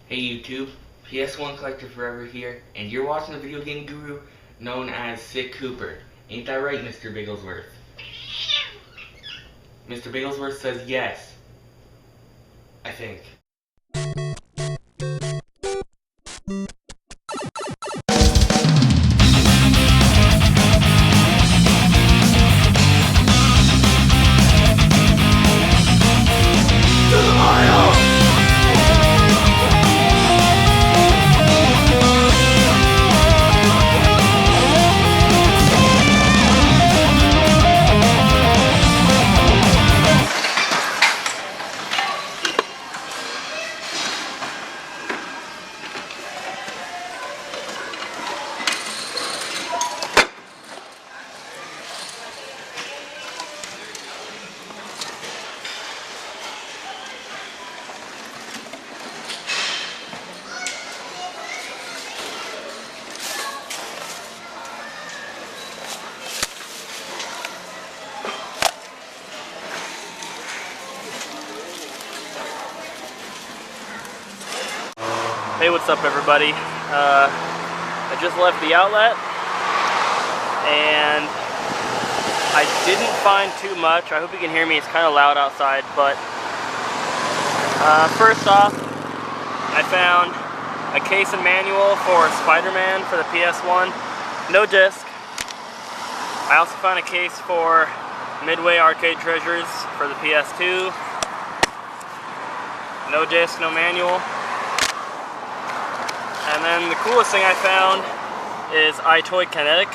Hey YouTube, PS1CollectorForever here, and you're watching the video game guru known as Sick Cooper. Ain't that right, Mr. Bigglesworth? Mr. Bigglesworth says yes. I think. Hey, what's up everybody? I just left the outlet and I didn't find too much. I hope you can hear me, it's kind of loud outside, but first off, I found a case and manual for Spider-Man for the PS1, no disc. I also found a case for Midway Arcade Treasures for the PS2, no disc, no manual. And then the coolest thing I found is iToy Kinetic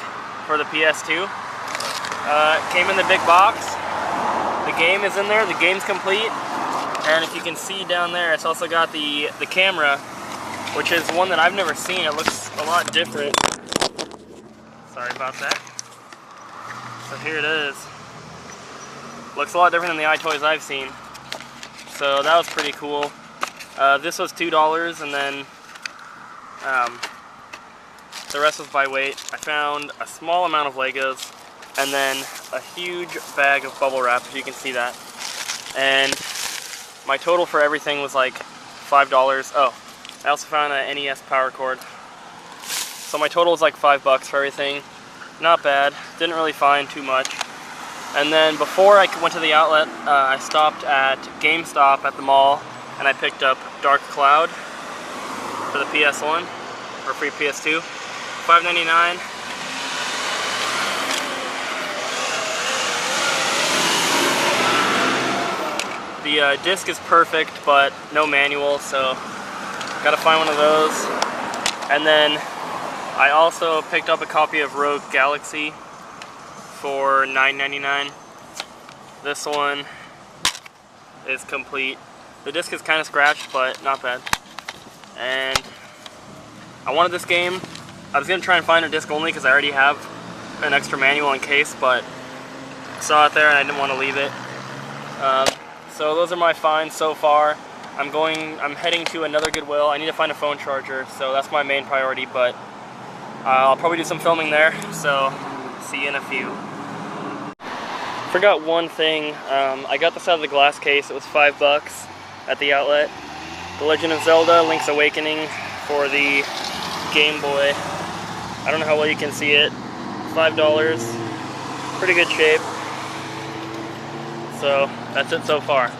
for the PS2. It came in the big box. The game is in there, the game's complete. And if you can see down there, it's also got the camera, which is one that I've never seen. It looks a lot different. Sorry about that. So here it is. Looks a lot different than the iToys I've seen. So that was pretty cool. This was $2, and then the rest was by weight. I found a small amount of Legos and then a huge bag of bubble wrap, if you can see that. And my total for everything was like $5. Oh, I also found an NES power cord. So my total was like $5 for everything. Not bad. Didn't really find too much. And then before I went to the outlet, I stopped at GameStop at the mall and I picked up Dark Cloud for the PS1, or free PS2, $5.99. The disc is perfect, but no manual, so gotta find one of those. And then I also picked up a copy of Rogue Galaxy for $9.99. This one is complete. The disc is kind of scratched, but not bad. And I wanted this game. I was going to try and find a disc only because I already have an extra manual in case, but I saw it there and I didn't want to leave it. So those are my finds so far. I'm heading to another Goodwill. I need to find a phone charger, so that's my main priority, but I'll probably do some filming there, so see you in a few. Forgot one thing. I got this out of the glass case. It was $5 at the outlet. The Legend of Zelda Link's Awakening for the Game Boy. I don't know how well you can see it. $5. Pretty good shape. So that's it so far.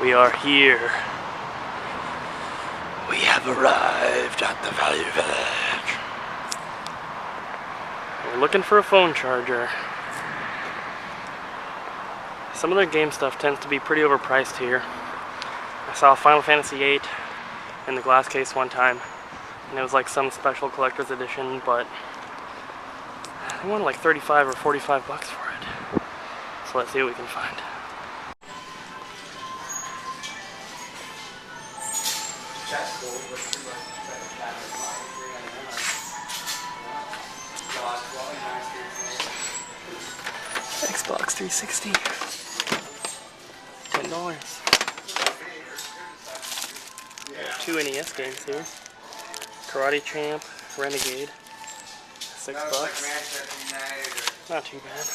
We are here. We have arrived at the Value Village. We're looking for a phone charger. Some of their game stuff tends to be pretty overpriced here. I saw Final Fantasy VIII in the glass case one time, and it was like some special collector's edition, but I wanted like 35 or 45 bucks for it. So let's see what we can find. Xbox 360. $10. 2 NES games here. Karate Champ, Renegade. $6. Not too bad.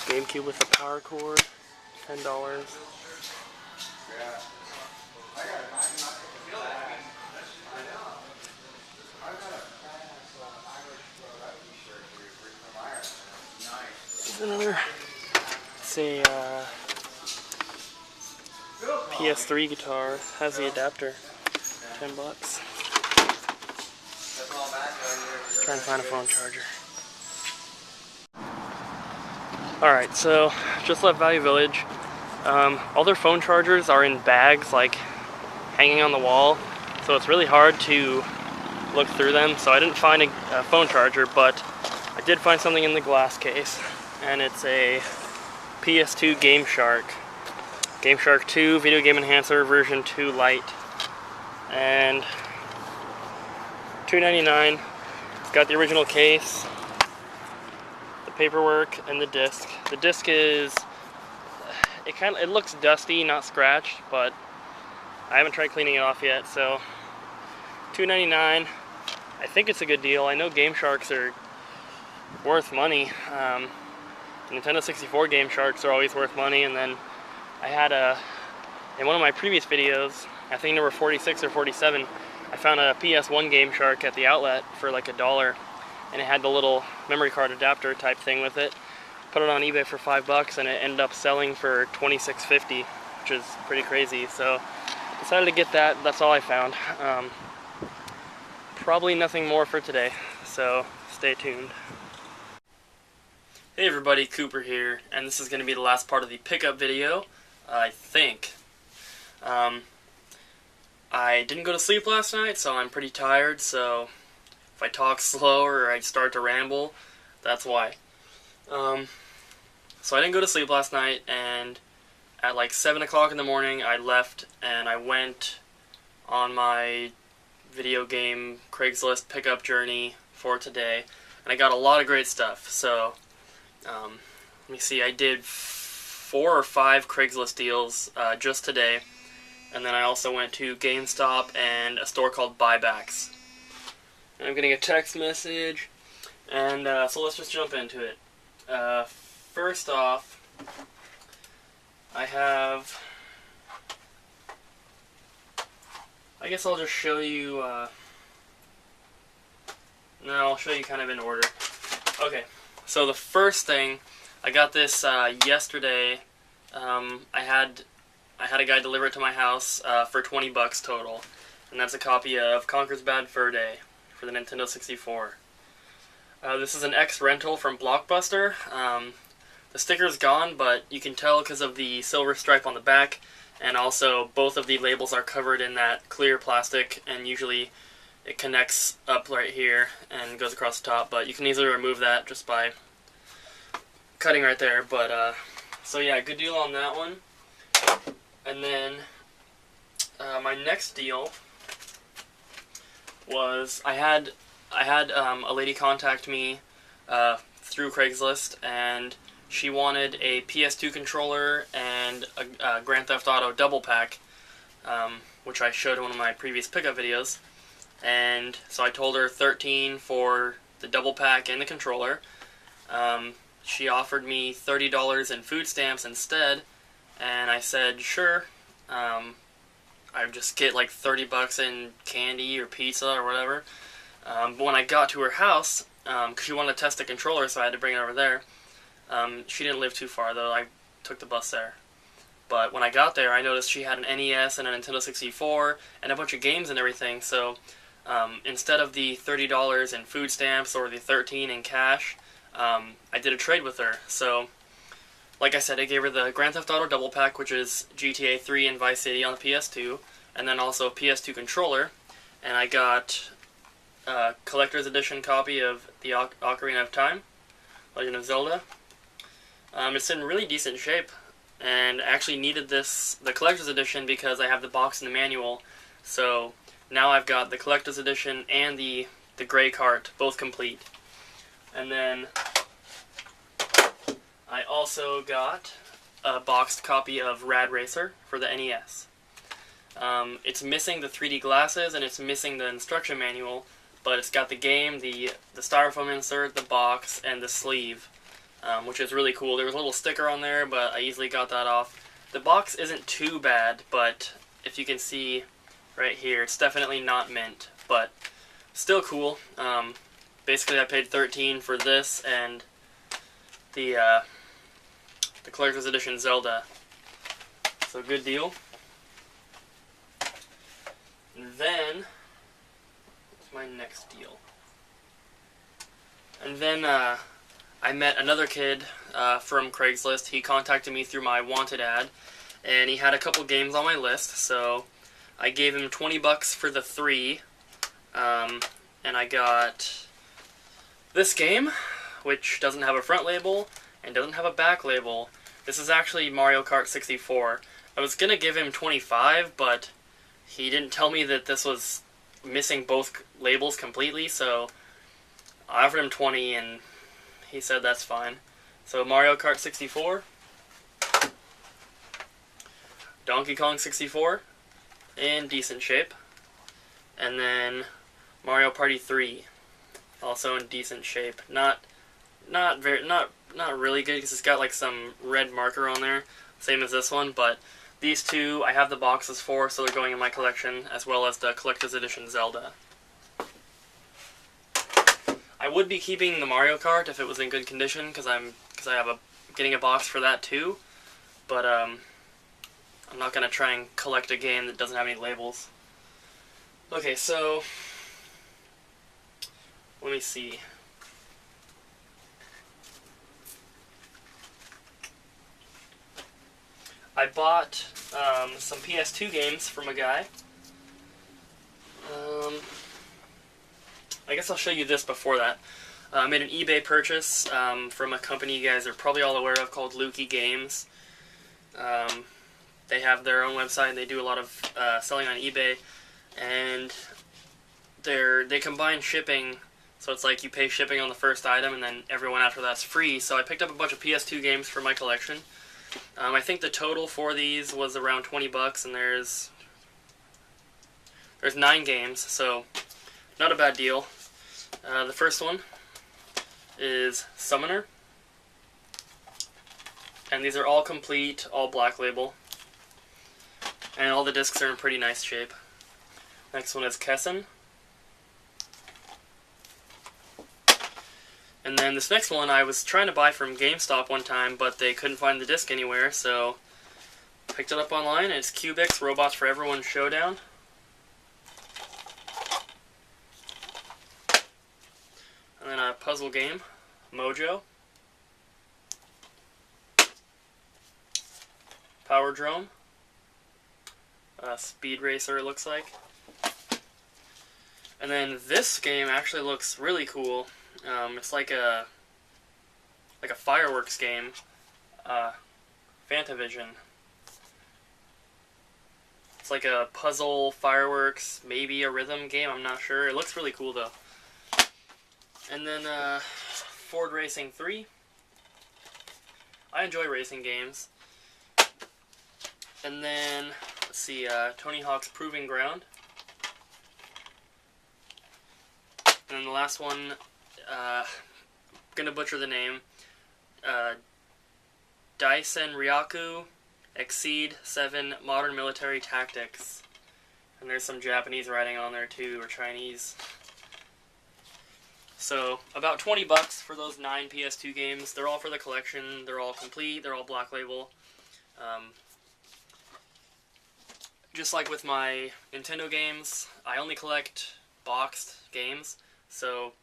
GameCube with a power cord. $10. Another, say, PS3 guitar, has the adapter, $10. Let's try and find a phone charger. Alright, so just left Value Village. All their phone chargers are in bags, like hanging on the wall, so it's really hard to look through them. So I didn't find a phone charger, but I did find something in the glass case. And it's a PS2 Game Shark 2 Video Game Enhancer version 2 Lite, and $2.99. It's got the original case, the paperwork, and the disc. The disc is it looks dusty, not scratched, but I haven't tried cleaning it off yet. So $2.99. I think it's a good deal. I know Game Sharks are worth money. Nintendo 64 Game Sharks are always worth money, and then I had in one of my previous videos, I think number 46 or 47, I found a PS1 Game Shark at the outlet for like $1, and it had the little memory card adapter type thing with it. Put it on eBay for $5, and it ended up selling for $26.50, which is pretty crazy. So decided to get that. That's all I found. Probably nothing more for today, so stay tuned. Hey everybody, Cooper here, and this is going to be the last part of the pickup video, I think. I didn't go to sleep last night, so I'm pretty tired, so if I talk slow or I start to ramble, that's why. So I didn't go to sleep last night, and at like 7 o'clock in the morning I left and I went on my video game Craigslist pickup journey for today, and I got a lot of great stuff. So let me see, I did 4 or 5 Craigslist deals just today, and then I also went to GameStop and a store called Buybacks. And I'm getting a text message, and so let's just jump into it. First off, I guess I'll just show you, no, I'll show you kind of in order. Okay. So the first thing, I got this yesterday. I had a guy deliver it to my house for $20 total, and that's a copy of Conker's Bad Fur Day for the Nintendo 64. This is an X rental from Blockbuster. The sticker's gone, but you can tell because of the silver stripe on the back, and also both of the labels are covered in that clear plastic, and usually it connects up right here and goes across the top, but you can easily remove that just by cutting right there. But so yeah, good deal on that one. And then my next deal was I had a lady contact me through Craigslist, and she wanted a PS2 controller and a Grand Theft Auto double pack, which I showed in one of my previous pickup videos. And so I told her $13 for the double pack and the controller. She offered me $30 in food stamps instead, and I said sure. I'd just get like $30 in candy or pizza or whatever. But when I got to her house, because she wanted to test the controller, so I had to bring it over there. She didn't live too far though. I took the bus there. But when I got there, I noticed she had an NES and a Nintendo 64 and a bunch of games and everything. So instead of the $30 in food stamps or the $13 in cash, I did a trade with her. So, like I said, I gave her the Grand Theft Auto Double Pack, which is GTA 3 and Vice City on the PS2, and then also a PS2 controller. And I got a collector's edition copy of the Ocarina of Time, Legend of Zelda. It's in really decent shape, and I actually needed the collector's edition because I have the box and the manual. So now I've got the collector's edition and the gray cart, both complete. And then I also got a boxed copy of Rad Racer for the NES. It's missing the 3D glasses and it's missing the instruction manual, but it's got the game, the styrofoam insert, the box, and the sleeve, which is really cool. There was a little sticker on there, but I easily got that off. The box isn't too bad, but if you can see right here, it's definitely not mint, but still cool. Basically, I paid $13 for this and the collector's edition Zelda. So good deal. And then, what's my next deal? And then I met another kid from Craigslist. He contacted me through my wanted ad, and he had a couple games on my list, so I gave him $20 for the 3, and I got this game, which doesn't have a front label and doesn't have a back label. This is actually Mario Kart 64. I was going to give him $25, but he didn't tell me that this was missing both labels completely, so I offered him $20, and he said that's fine. So Mario Kart 64, Donkey Kong 64, in decent shape, and then Mario Party 3, also in decent shape. Not really good because it's got like some red marker on there, same as this one, but these two I have the boxes for, so they're going in my collection, as well as the collector's edition Zelda. I would be keeping the Mario Kart if it was in good condition, because I have getting a box for that too, but I'm not gonna try and collect a game that doesn't have any labels. Okay, so let me see. I bought some PS2 games from a guy. I guess I'll show you this before that. I made an eBay purchase from a company you guys are probably all aware of called Lukey Games. They have their own website and they do a lot of selling on eBay. And they combine shipping, so it's like you pay shipping on the first item and then everyone after that's free. So I picked up a bunch of PS2 games for my collection. I think the total for these was around $20, and there's 9 games, so not a bad deal. The first one is Summoner, and these are all complete, all black label, and all the discs are in pretty nice shape. Next one is Kessen. And then this next one I was trying to buy from GameStop one time, but they couldn't find the disc anywhere, so picked it up online, and it's Cubix Robots for Everyone Showdown. And then a puzzle game, Mojo. Power Drome. Speed Racer, it looks like. And then this game actually looks really cool. It's like a fireworks game, Fantavision. It's like a puzzle, fireworks, maybe a rhythm game, I'm not sure. It looks really cool though. And then Ford Racing 3. I enjoy racing games. And then, let's see, Tony Hawk's Proving Ground. And then the last one, gonna butcher the name, Daisen Ryaku Exceed 7 Modern Military Tactics. And there's some Japanese writing on there too, or Chinese. So about 20 bucks for those 9 PS2 games. They're all for the collection. They're all complete. They're all Black Label. Just like with my Nintendo games, I only collect boxed games. So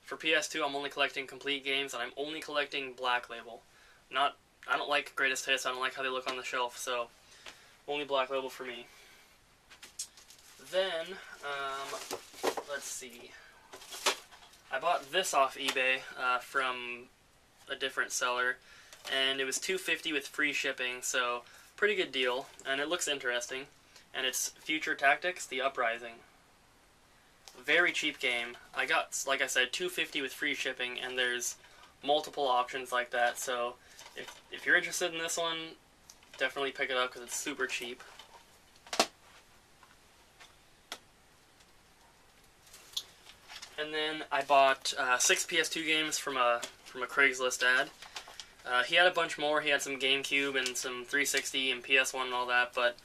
for PS2, I'm only collecting complete games, and I'm only collecting Black Label. I don't like Greatest Hits. I don't like how they look on the shelf. So only Black Label for me. Then let's see. I bought this off eBay from a different seller, and it was $2.50 with free shipping, so pretty good deal, and it looks interesting. And it's Future Tactics: The Uprising. Very cheap game. I got, like I said, $2.50 with free shipping, and there's multiple options like that, so if you're interested in this one, definitely pick it up because it's super cheap. And then I bought 6 PS2 games from a Craigslist ad. He had a bunch more. He had some GameCube and some 360 and PS1 and all that, but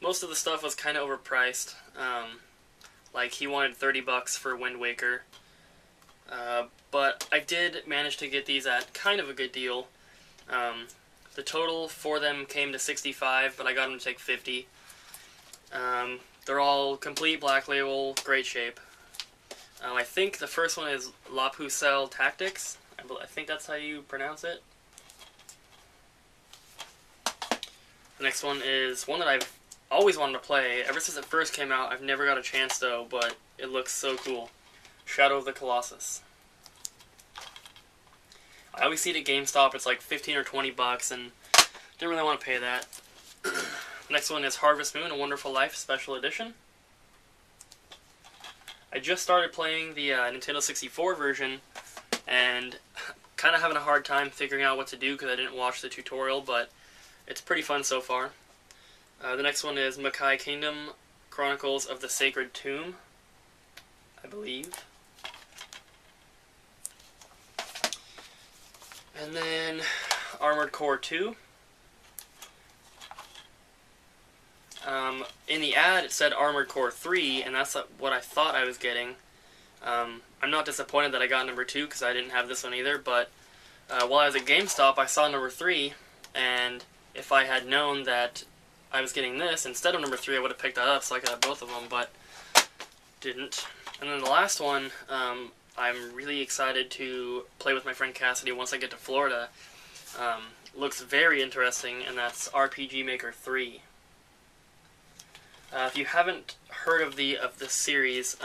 most of the stuff was kind of overpriced. Like, he wanted 30 bucks for Wind Waker. But I did manage to get these at kind of a good deal. The total for them came to 65, but I got them to take 50. They're all complete Black Label, great shape. I think the first one is La Pucelle Tactics. I think that's how you pronounce it. The next one is one that I've always wanted to play. Ever since it first came out, I've never got a chance though, but it looks so cool. Shadow of the Colossus. I always see it at GameStop. It's like 15 or 20 bucks, and didn't really want to pay that. Next one is Harvest Moon: A Wonderful Life Special Edition. I just started playing the Nintendo 64 version, and kind of having a hard time figuring out what to do because I didn't watch the tutorial, but it's pretty fun so far. The next one is Makai Kingdom: Chronicles of the Sacred Tomb, I believe. And then Armored Core 2. In the ad, it said Armored Core 3, and that's what I thought I was getting. I'm not disappointed that I got number 2, because I didn't have this one either, but while I was at GameStop, I saw number 3, and if I had known that I was getting this instead of number 3, I would have picked that up so I could have both of them, but didn't. And then the last one, I'm really excited to play with my friend Cassidy once I get to Florida. Looks very interesting, and that's RPG Maker 3. If you haven't heard of this series,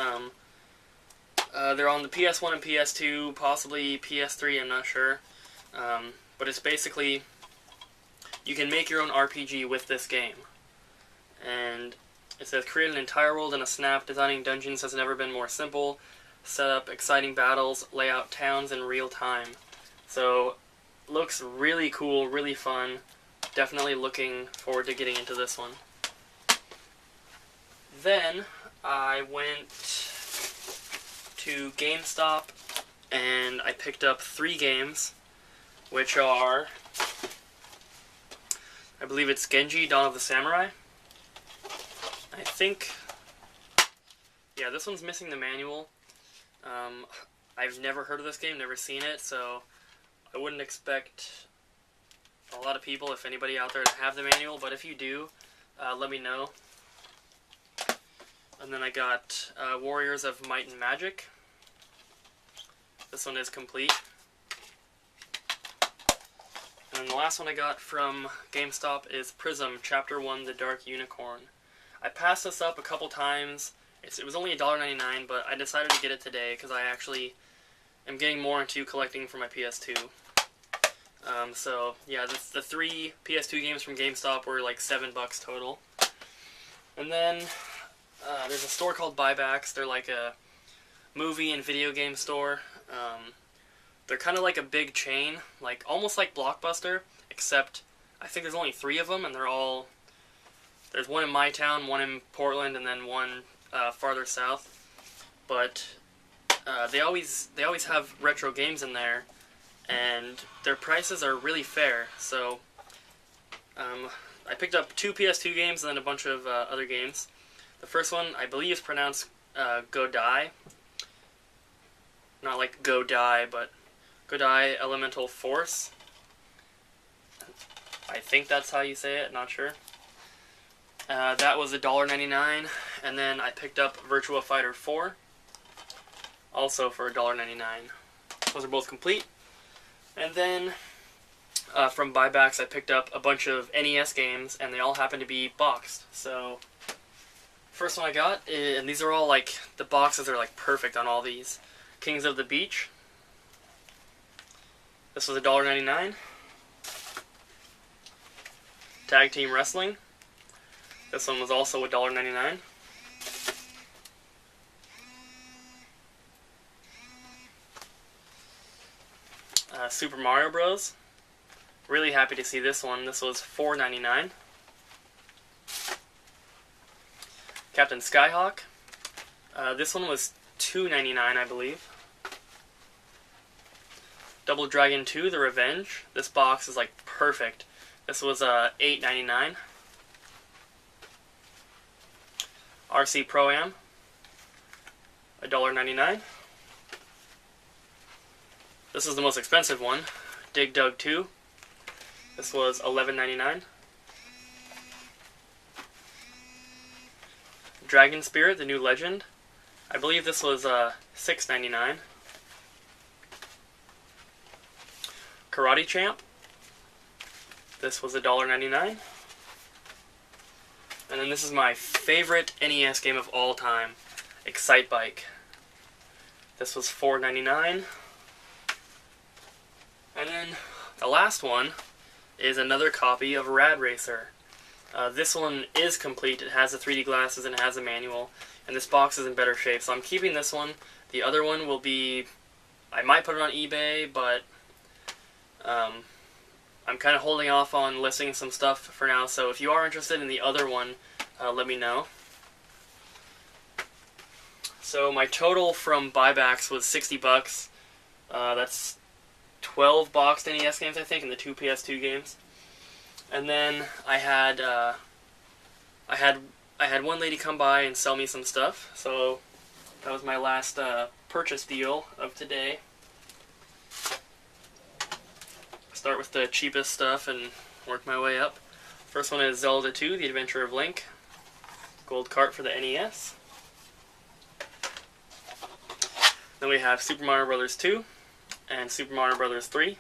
they're on the PS1 and PS2, possibly PS3, I'm not sure. But it's basically, you can make your own RPG with this game. And it says, create an entire world in a snap, designing dungeons has never been more simple, set up exciting battles, lay out towns in real time. So, looks really cool, really fun. Definitely looking forward to getting into this one. Then, I went to GameStop, and I picked up 3 games, which are, I believe it's Genji, Dawn of the Samurai. I think, yeah, this one's missing the manual. I've never heard of this game, never seen it, so I wouldn't expect a lot of people, if anybody out there, to have the manual, but if you do, let me know. And then I got Warriors of Might and Magic. This one is complete. And the last one I got from GameStop is Prism Chapter 1: The Dark Unicorn. I passed this up a couple times. It was only $1.99, but I decided to get it today because I actually am getting more into collecting for my PS2. So, yeah, the 3 PS2 games from GameStop were like $7 total. And then there's a store called Buybacks. They're like a movie and video game store. They're kind of like a big chain, like almost like Blockbuster, except I think there's only 3 of them, and there's one in my town, one in Portland, and then one farther south. But they always have retro games in there, and their prices are really fair. So I picked up 2 PS2 games and then a bunch of other games. The first one, I believe, is pronounced Go Die. Not like Godai, but Godai Elemental Force. I think that's how you say it, not sure. That was $1.99, and then I picked up Virtua Fighter 4, also for $1.99. Those are both complete. And then from buybacks, I picked up a bunch of NES games, and they all happen to be boxed. So, first one I got, and these are all like, the boxes are like perfect on all these. Kings of the Beach. This was $1.99. Tag Team Wrestling. This one was also $1.99. Super Mario Bros. Really happy to see this one. This was $4.99. Captain Skyhawk. This one was $2.99, I believe. Double Dragon 2: The Revenge. This box is like perfect. This was $8.99. RC Pro-Am, $1.99. This is the most expensive one. Dig Dug 2. This was $11.99. Dragon Spirit: The New Legend. I believe this was $6.99. Karate Champ. This was $1.99. And then this is my favorite NES game of all time, Excite Bike. This was $4.99. And then the last one is another copy of Rad Racer. This one is complete. It has the 3D glasses and it has a manual. And this box is in better shape, so I'm keeping this one. The other one will be, I might put it on eBay, but I'm kind of holding off on listing some stuff for now, so if you are interested in the other one, let me know. So my total from buybacks was $60. That's 12 boxed NES games, I think, and the 2 PS2 games. And then I had one lady come by and sell me some stuff, so that was my last purchase deal of today. Start with the cheapest stuff and work my way up. First one is Zelda 2: The Adventure of Link. Gold cart for the NES. Then we have Super Mario Bros. 2 and Super Mario Bros. 3.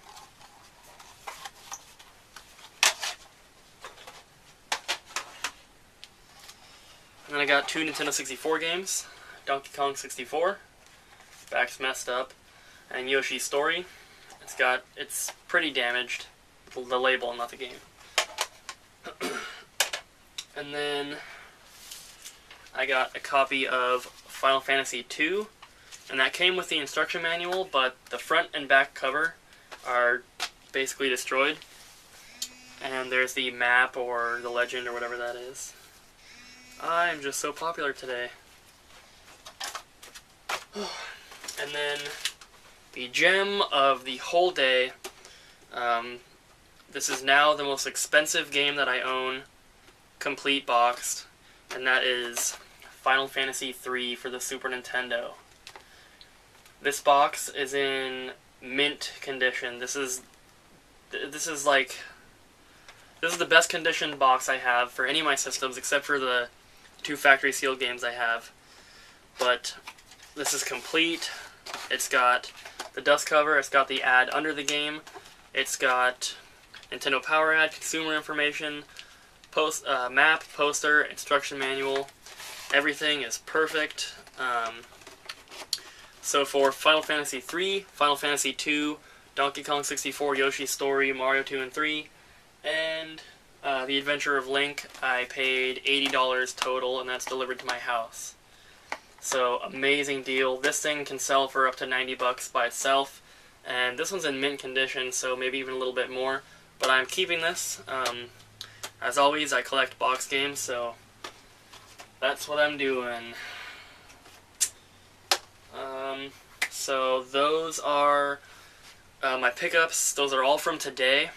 And then I got 2 Nintendo 64 games. Donkey Kong 64. Back's messed up. And Yoshi's Story. It's pretty damaged. The label, not the game. And then I got a copy of Final Fantasy II, and that came with the instruction manual, but the front and back cover are basically destroyed. And there's the map or the legend or whatever that is. I'm just so popular today. And then the gem of the whole day. This is now the most expensive game that I own, complete boxed, and that is Final Fantasy III for the Super Nintendo. This box is in mint condition. This is the best conditioned box I have for any of my systems, except for the 2 factory sealed games I have. But this is complete. It's got the dust cover, it's got the ad under the game, it's got Nintendo Power ad, consumer information, map, poster, instruction manual. Everything is perfect. So for Final Fantasy III, Final Fantasy II, Donkey Kong 64, Yoshi's Story, Mario 2 and 3, and The Adventure of Link, I paid $80 total, and that's delivered to my house. So, amazing deal. This thing can sell for up to $90 by itself, and this one's in mint condition, so maybe even a little bit more, but I'm keeping this. As always, I collect box games, so that's what I'm doing. So those are my pickups. Those are all from today.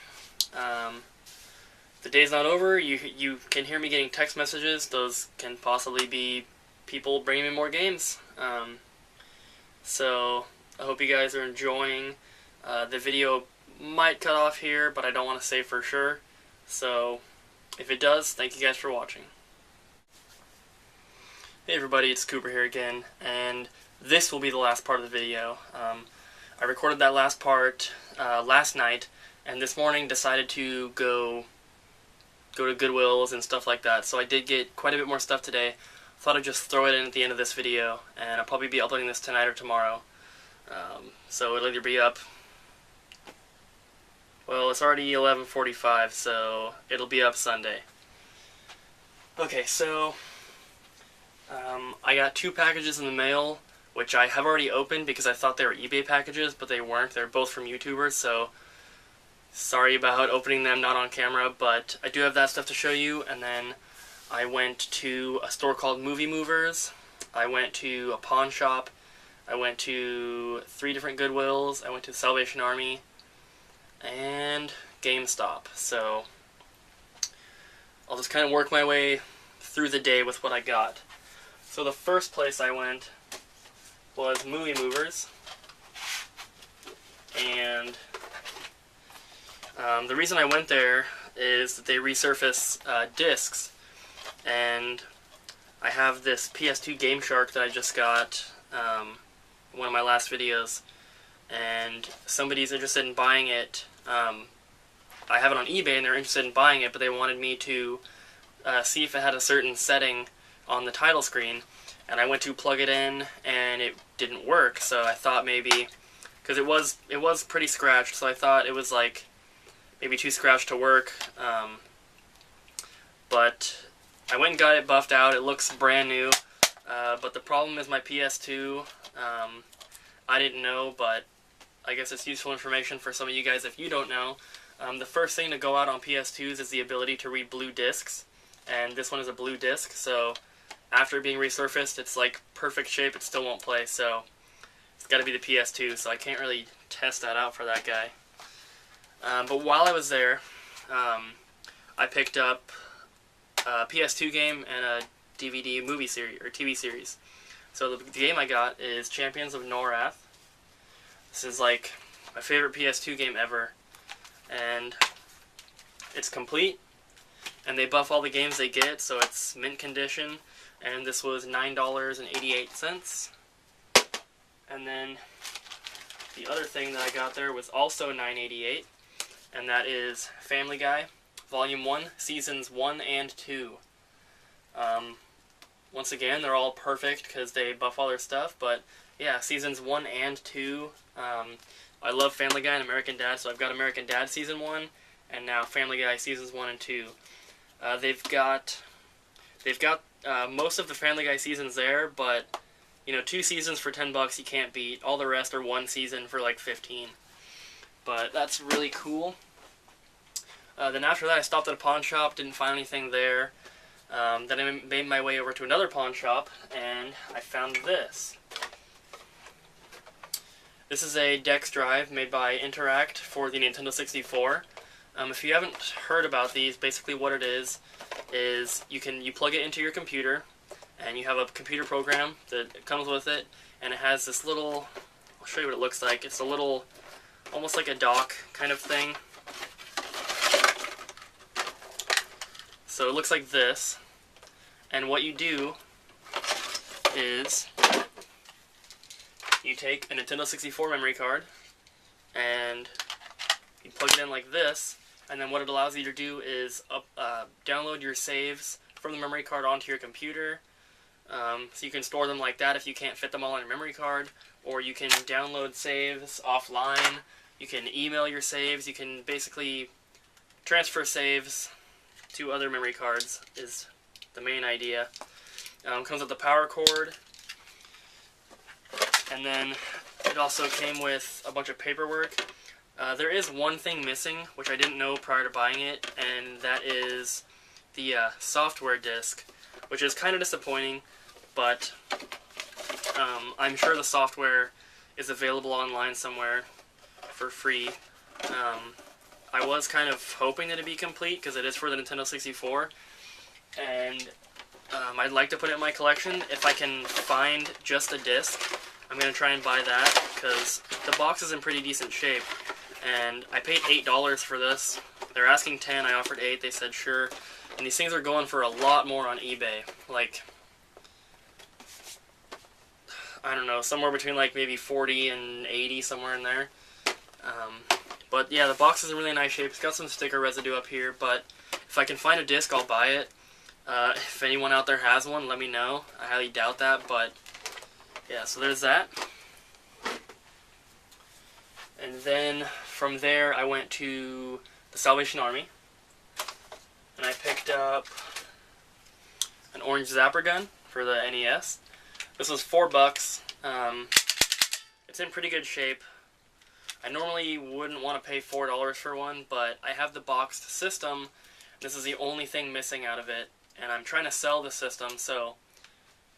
The day's not over. You can hear me getting text messages. Those can possibly be people bringing me more games. So I hope you guys are enjoying. The video might cut off here, but I don't want to say for sure. So, if it does, thank you guys for watching. Hey everybody, it's Cooper here again, and this will be the last part of the video. I recorded that last part last night, and this morning decided to go to Goodwill's and stuff like that, so I did get quite a bit more stuff today. Thought I'd just throw it in at the end of this video, and I'll probably be uploading this tonight or tomorrow. So it'll either be up, well, it's already 11:45, so it'll be up Sunday. Okay, so I got 2 packages in the mail, which I have already opened because I thought they were eBay packages, but they weren't. They're both from YouTubers, so sorry about opening them not on camera, but I do have that stuff to show you. And then I went to a store called Movie Movers. I went to a pawn shop. I went to 3 different Goodwills. I went to the Salvation Army and GameStop. So I'll just kind of work my way through the day with what I got. So the first place I went was Movie Movers, and the reason I went there is that they resurface discs, and I have this PS2 Game Shark that I just got in one of my last videos, and somebody's interested in buying it. I have it on eBay and they're interested in buying it, but they wanted me to see if it had a certain setting on the title screen, and I went to plug it in and it didn't work. So I thought maybe, because it was pretty scratched, so I thought it was like maybe too scratched to work. But I went and got it buffed out. It looks brand new, but the problem is my PS2. I didn't know, but I guess it's useful information for some of you guys if you don't know. The first thing to go out on PS2s is the ability to read blue discs, and this one is a blue disc, so after being resurfaced, it's like perfect shape. It still won't play, so it's got to be the PS2, so I can't really test that out for that guy. But while I was there, I picked up a PS2 game and a DVD movie series, or TV series. So the game I got is Champions of Norath. This is like my favorite PS2 game ever, and it's complete, and they buff all the games they get, so it's mint condition, and this was $9.88. And then the other thing that I got there was also $9.88, and that is Family Guy, Volume 1, Seasons 1 and 2. Once again, they're all perfect because they buff all their stuff, but yeah, Seasons 1 and 2. I love Family Guy and American Dad, so I've got American Dad Season 1, and now Family Guy Seasons 1 and 2. They've got most of the Family Guy seasons there, but you know, 2 seasons for $10 you can't beat. All the rest are 1 season for like 15. But that's really cool. Then after that, I stopped at a pawn shop, didn't find anything there. Then I made my way over to another pawn shop, and I found this. This is a Dex Drive made by Interact for the Nintendo 64. If you haven't heard about these, basically what it is you plug it into your computer, and you have a computer program that comes with it, and it has this little, I'll show you what it looks like. It's a little, almost like a dock kind of thing. So it looks like this, and what you do is you take a Nintendo 64 memory card and you plug it in like this, and then what it allows you to do is download your saves from the memory card onto your computer. So you can store them like that if you can't fit them all on your memory card, or you can download saves offline, you can email your saves, you can basically transfer saves to other memory cards is the main idea. Comes with the power cord, and then it also came with a bunch of paperwork. There is one thing missing, which I didn't know prior to buying it, and that is the software disk, which is kind of disappointing, but I'm sure the software is available online somewhere for free. I was kind of hoping that it'd be complete, because it is for the Nintendo 64, and I'd like to put it in my collection if I can find just a disc. I'm going to try and buy that because the box is in pretty decent shape. And I paid $8 for this. They're asking $10, I offered $8, they said sure. And these things are going for a lot more on eBay. Like, I don't know, somewhere between like maybe 40 and 80, somewhere in there. But yeah, the box is in really nice shape. It's got some sticker residue up here, but if I can find a disc, I'll buy it. If anyone out there has one, let me know. I highly doubt that, but yeah, so there's that. And then from there, I went to the Salvation Army, and I picked up an orange zapper gun for the NES. This was $4. It's in pretty good shape. I normally wouldn't want to pay $4 for one, but I have the boxed system. This is the only thing missing out of it, and I'm trying to sell the system, so,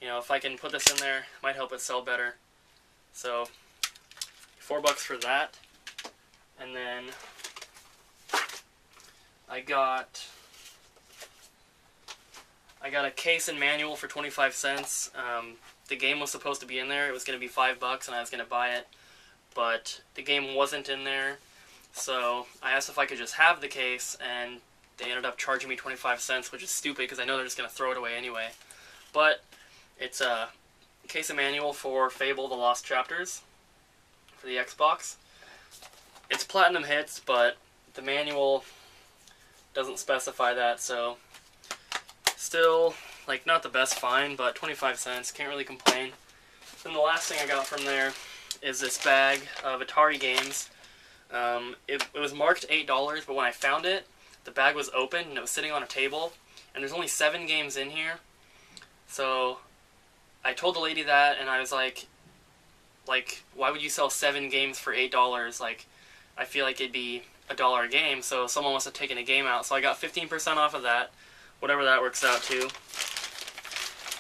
you know, if I can put this in there, it might help it sell better. So, $4 for that. And then I got a case and manual for 25 cents. The game was supposed to be in there. It was going to be $5 and I was going to buy it, but the game wasn't in there. So I asked if I could just have the case, and they ended up charging me 25 cents, which is stupid because I know they're just going to throw it away anyway. But it's a case and manual for Fable: The Lost Chapters for the Xbox. It's platinum hits, but the manual doesn't specify that, so still, like, not the best find, but 25 cents, can't really complain. Then the last thing I got from there is this bag of Atari games. It was marked $8, but when I found it, the bag was open and it was sitting on a table, and there's only 7 games in here. So I told the lady that, and I was like, why would you sell 7 games for $8? Like, I feel like it'd be $1 a game, so someone must have taken a game out. So I got 15% off of that, whatever that works out to.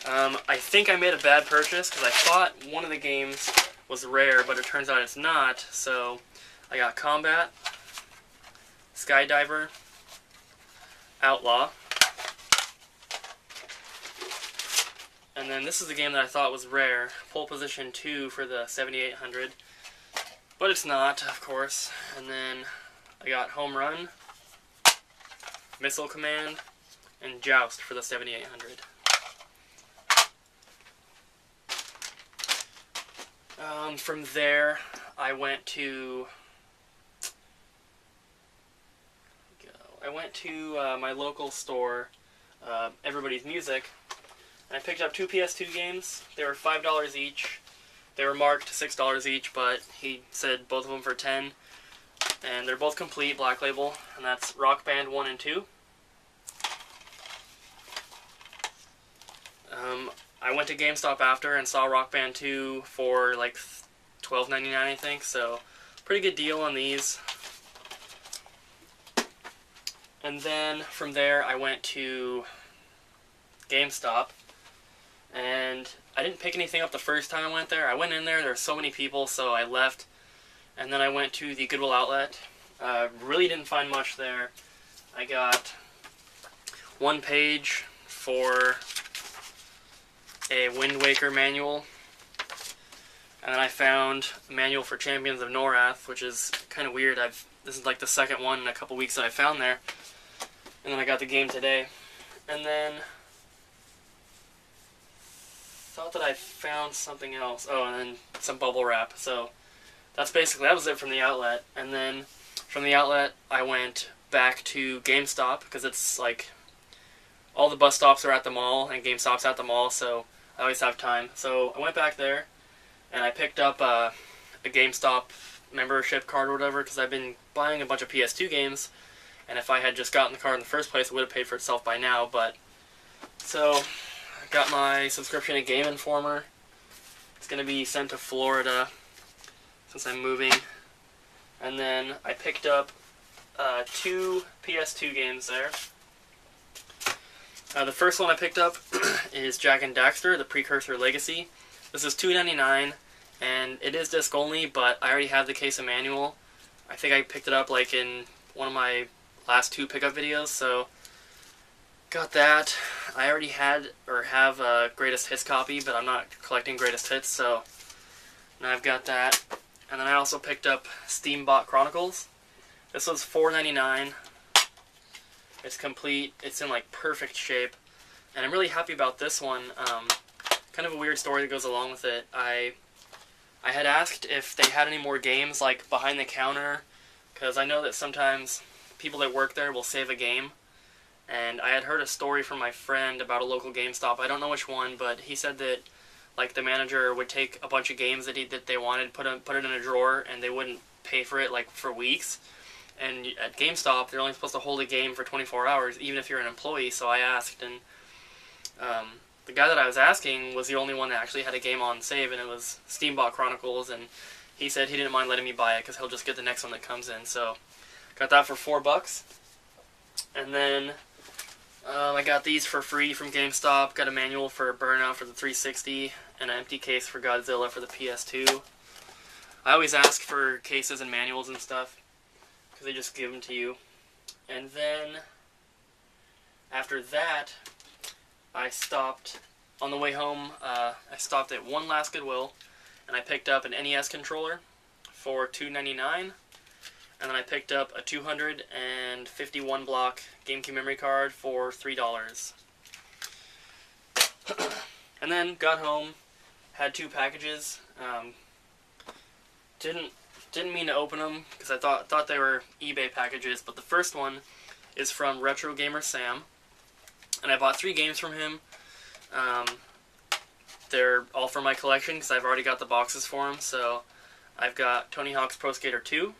I think I made a bad purchase because I thought one of the games was rare, but it turns out it's not. So I got Combat, Skydiver, Outlaw, and then this is the game that I thought was rare, Pole Position 2 for the 7800, but it's not, of course. And then I got Home Run, Missile Command, and Joust for the 7800. From there, I went to my local store, Everybody's Music, and I picked up 2 PS2 games. They were $5 each. They were marked $6 each, but he said both of them for $10. And they're both complete, Black Label, and that's Rock Band 1 and 2. I went to GameStop after and saw Rock Band 2 for like $12.99, I think, so pretty good deal on these. And then from there I went to GameStop, and I didn't pick anything up the first time I went there. I went in there were so many people, so I left, and then I went to the Goodwill outlet. Really didn't find much there. I got one page for a Wind Waker manual, and then I found a manual for Champions of Norath, which is kind of weird. This is like the second one in a couple weeks that I found there. And then I got the game today. And then thought that I found something else. Oh, and then some bubble wrap. So that was it from the outlet. And then from the outlet I went back to GameStop, because it's like all the bus stops are at the mall and GameStop's at the mall, so I always have time. So I went back there and I picked up a GameStop membership card or whatever, because I've been buying a bunch of PS2 games, and if I had just gotten the card in the first place, it would have paid for itself by now. But so I got my subscription to Game Informer. It's going to be sent to Florida since I'm moving. And then I picked up 2 PS2 games there. The first one I picked up is Jak and Daxter, the Precursor Legacy. This is $2.99, and it is disc only, but I already have the case and manual. I think I picked it up like in one of my last 2 pickup videos, so got that. I already had or have a Greatest Hits copy, but I'm not collecting Greatest Hits, so and I've got that. And then I also picked up Steambot Chronicles. This was $4.99. It's complete. It's in like perfect shape, and I'm really happy about this one. Kind of a weird story that goes along with it. I had asked if they had any more games like behind the counter, because I know that sometimes people that work there will save a game. And I had heard a story from my friend about a local GameStop. I don't know which one, but he said that like the manager would take a bunch of games that they wanted, put it in a drawer, and they wouldn't pay for it like for weeks. And at GameStop, they're only supposed to hold a game for 24 hours, even if you're an employee. So I asked, and the guy that I was asking was the only one that actually had a game on save, and it was Steambot Chronicles. And he said he didn't mind letting me buy it because he'll just get the next one that comes in. So got that for $4. And then I got these for free from GameStop. Got a manual for Burnout for the 360 and an empty case for Godzilla for the PS2. I always ask for cases and manuals and stuff, because they just give them to you. And then, after that, I stopped, on the way home, I stopped at One Last Goodwill, and I picked up an NES controller for $2.99, and then I picked up a 251 block GameCube memory card for $3. And then, got home, had 2 packages, didn't mean to open them because I thought they were eBay packages, but the first one is from RetroGamerSam, and I bought 3 games from him. They're all from my collection because I've already got the boxes for them. So I've got Tony Hawk's Pro Skater 2,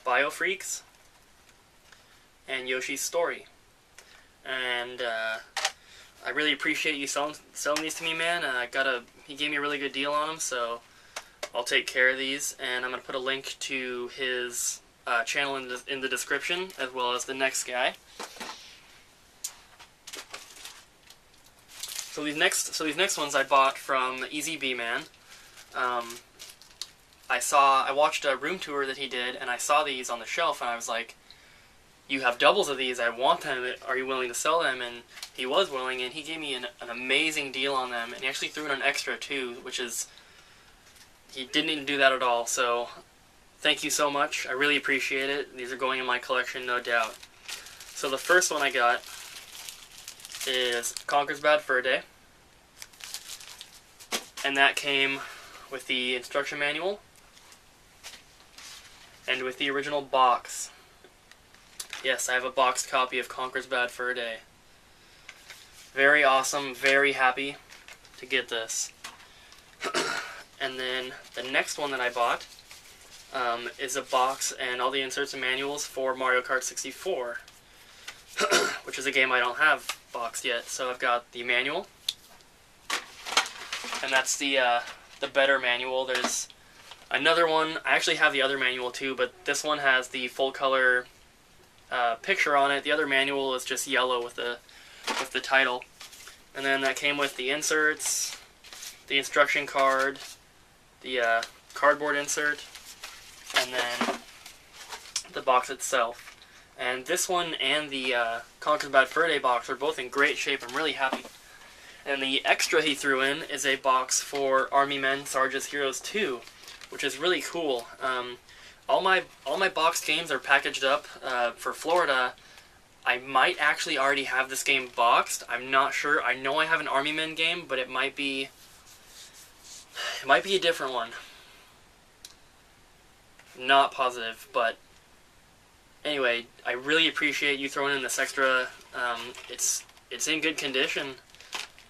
BioFreaks, and Yoshi's Story. And I really appreciate you selling these to me, man. He gave me a really good deal on them, so I'll take care of these, and I'm going to put a link to his channel in the description, as well as the next guy. So these next ones I bought from EZBMan. I watched a room tour that he did, and I saw these on the shelf, and I was like, "You have doubles of these. I want them. Are you willing to sell them?" And he was willing, and he gave me an amazing deal on them, and he actually threw in an extra too, which is, he didn't even do that at all. So thank you so much. I really appreciate it. These are going in my collection, no doubt. So the first one I got is Conker's Bad Fur Day, and that came with the instruction manual and with the original box. Yes, I have a boxed copy of Conker's Bad Fur Day. Very awesome, very happy to get this. And then the next one that I bought is a box and all the inserts and manuals for Mario Kart 64, which is a game I don't have boxed yet. So I've got the manual, and that's the better manual. There's another one. I actually have the other manual too, but this one has the full color picture on it. The other manual is just yellow with the title. And then that came with the inserts, the instruction card, the cardboard insert, and then the box itself. And this one and the Conker's Bad Fur Day box are both in great shape. I'm really happy. And the extra he threw in is a box for Army Men Sarge's Heroes 2, which is really cool. All my boxed games are packaged up. For Florida, I might actually already have this game boxed. I'm not sure. I know I have an Army Men game, but it might be a different one. Not positive, but anyway, I really appreciate you throwing in this extra. It's in good condition,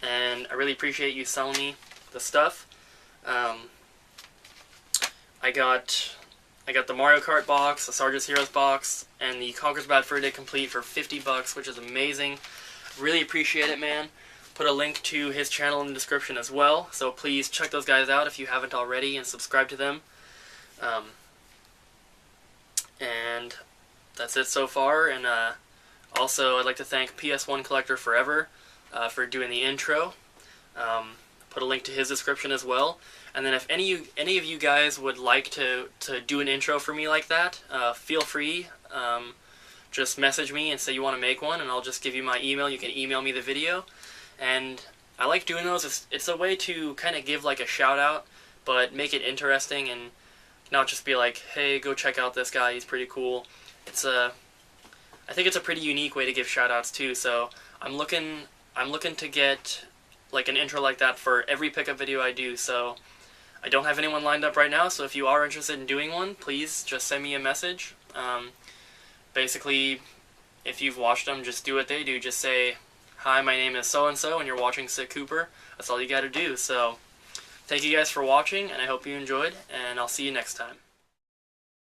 and I really appreciate you selling me the stuff. I got the Mario Kart box, the Sarge's Heroes box, and the Conker's Bad Fur Day complete for $50, which is amazing. Really appreciate it, man. Put a link to his channel in the description as well, so please check those guys out if you haven't already and subscribe to them. And that's it so far. And also, I'd like to thank PS1CollectorForever for doing the intro. Put a link to his description as well. And then if any of you guys would like to do an intro for me like that, feel free. Just message me and say you want to make one, and I'll just give you my email. You can email me the video, and I like doing those. It's a way to kind of give like a shout out, but make it interesting and not just be like, hey, go check out this guy, he's pretty cool. I think it's a pretty unique way to give shout outs too, so I'm looking to get like an intro like that for every pickup video I do. So I don't have anyone lined up right now, so if you are interested in doing one, please just send me a message. Basically, if you've watched them, just do what they do. Just say, hi, my name is so-and-so, and you're watching Sick Cooper. That's all you gotta do. So thank you guys for watching, and I hope you enjoyed, and I'll see you next time.